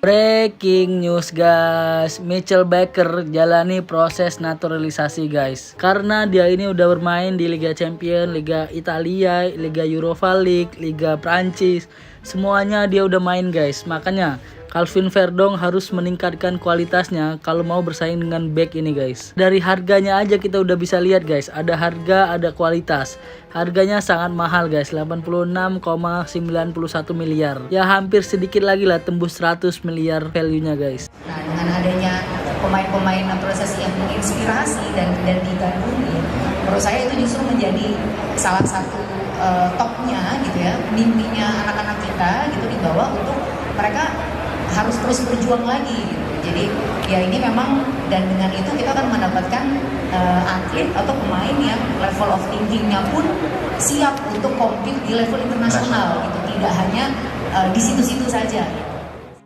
Breaking news guys, Mitchell Baker jalani proses naturalisasi guys. Karena dia ini udah bermain di Liga Champions, Liga Italia, Liga Europa League, Liga Prancis. Semuanya dia udah main guys. Makanya Calvin Verdong harus meningkatkan kualitasnya kalau mau bersaing dengan back ini guys. Dari harganya aja kita udah bisa lihat guys, ada harga, ada kualitas. Harganya sangat mahal guys, 86,91 miliar. Ya hampir sedikit lagi lah tembus 100 miliar value-nya guys. Nah, dengan adanya pemain-pemain naturalisasi yang menginspirasi dan digandrungi, menurut saya itu justru menjadi salah satu topnya gitu ya, mimpinya anak-anak kita gitu di bawah untuk mereka harus terus berjuang lagi gitu. Jadi ya ini memang, dan dengan itu kita akan mendapatkan atlet atau pemain yang level of thinking-nya pun siap untuk compete di level internasional gitu, tidak hanya di situ-situ saja.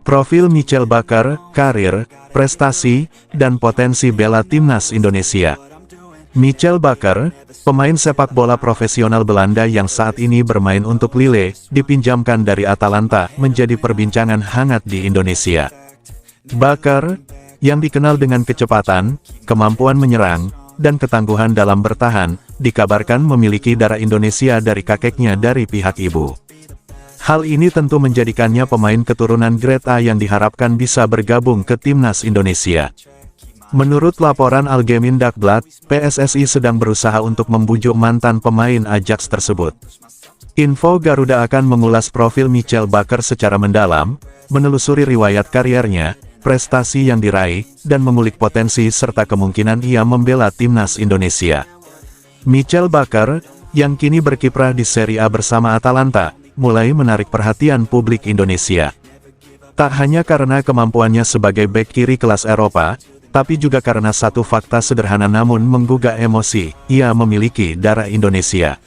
Profil Mitchell Baker, karir, prestasi, dan potensi bela timnas Indonesia. Mitchell Baker, pemain sepak bola profesional Belanda yang saat ini bermain untuk Lille, dipinjamkan dari Atalanta, menjadi perbincangan hangat di Indonesia. Baker, yang dikenal dengan kecepatan, kemampuan menyerang, dan ketangguhan dalam bertahan, dikabarkan memiliki darah Indonesia dari kakeknya dari pihak ibu. Hal ini tentu menjadikannya pemain keturunan Grade A yang diharapkan bisa bergabung ke timnas Indonesia. Menurut laporan Algemeen Dagblad, PSSI sedang berusaha untuk membujuk mantan pemain Ajax tersebut. Info Garuda akan mengulas profil Mitchell Baker secara mendalam, menelusuri riwayat kariernya, prestasi yang diraih, dan mengulik potensi serta kemungkinan ia membela timnas Indonesia. Mitchell Baker, yang kini berkiprah di Serie A bersama Atalanta, mulai menarik perhatian publik Indonesia. Tak hanya karena kemampuannya sebagai bek kiri kelas Eropa, tapi juga karena satu fakta sederhana namun menggugah emosi, ia memiliki darah Indonesia.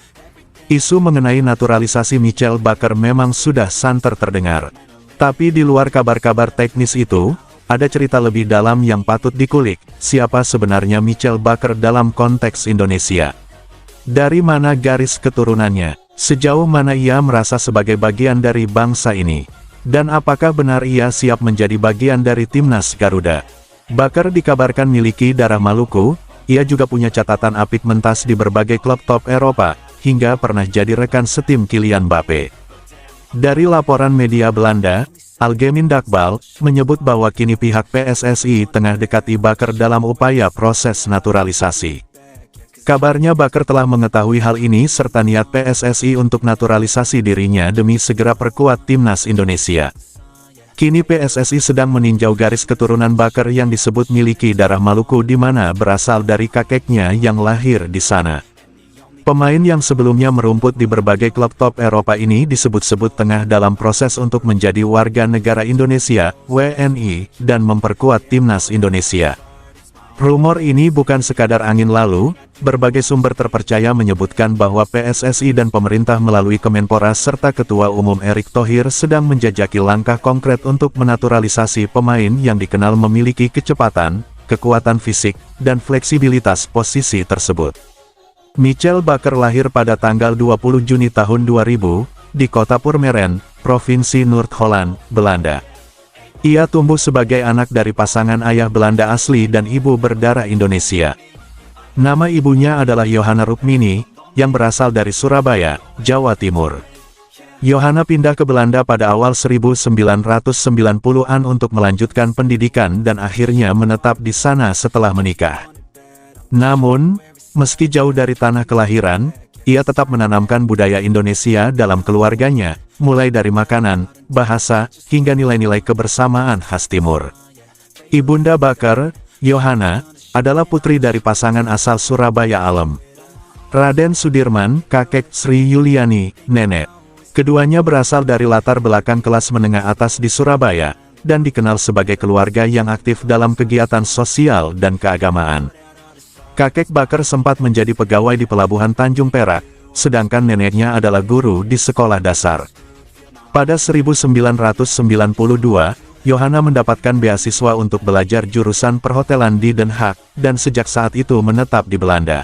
Isu mengenai naturalisasi Mitchell Baker memang sudah santer terdengar. Tapi di luar kabar-kabar teknis itu, ada cerita lebih dalam yang patut dikulik, siapa sebenarnya Mitchell Baker dalam konteks Indonesia. Dari mana garis keturunannya, sejauh mana ia merasa sebagai bagian dari bangsa ini, dan apakah benar ia siap menjadi bagian dari timnas Garuda. Baker dikabarkan miliki darah Maluku, ia juga punya catatan apik mentas di berbagai klub top Eropa, hingga pernah jadi rekan setim Kylian Mbappe. Dari laporan media Belanda, Algemeen Dagblad menyebut bahwa kini pihak PSSI tengah dekati Baker dalam upaya proses naturalisasi. Kabarnya Baker telah mengetahui hal ini serta niat PSSI untuk naturalisasi dirinya demi segera perkuat timnas Indonesia. Kini PSSI sedang meninjau garis keturunan Baker yang disebut miliki darah Maluku di mana berasal dari kakeknya yang lahir di sana. Pemain yang sebelumnya merumput di berbagai klub top Eropa ini disebut-sebut tengah dalam proses untuk menjadi warga negara Indonesia, WNI, dan memperkuat timnas Indonesia. Rumor ini bukan sekadar angin lalu, berbagai sumber terpercaya menyebutkan bahwa PSSI dan pemerintah melalui Kemenpora serta Ketua Umum Erick Thohir sedang menjajaki langkah konkret untuk menaturalisasi pemain yang dikenal memiliki kecepatan, kekuatan fisik, dan fleksibilitas posisi tersebut. Mitchell Baker lahir pada tanggal 20 Juni tahun 2000, di kota Purmerend, Provinsi Noord-Holland, Belanda. Ia tumbuh sebagai anak dari pasangan ayah Belanda asli dan ibu berdarah Indonesia. Nama ibunya adalah Johanna Rukmini, yang berasal dari Surabaya, Jawa Timur. Johanna pindah ke Belanda pada awal 1990-an untuk melanjutkan pendidikan dan akhirnya menetap di sana setelah menikah. Namun, meski jauh dari tanah kelahiran, ia tetap menanamkan budaya Indonesia dalam keluarganya, mulai dari makanan, bahasa, hingga nilai-nilai kebersamaan khas Timur. Ibunda Baker, Johanna, adalah putri dari pasangan asal Surabaya alem. Raden Sudirman, kakek Sri Yuliani, nenek. Keduanya berasal dari latar belakang kelas menengah atas di Surabaya, dan dikenal sebagai keluarga yang aktif dalam kegiatan sosial dan keagamaan. Kakek Baker sempat menjadi pegawai di Pelabuhan Tanjung Perak, sedangkan neneknya adalah guru di sekolah dasar. Pada 1992, Johanna mendapatkan beasiswa untuk belajar jurusan perhotelan di Den Haag, dan sejak saat itu menetap di Belanda.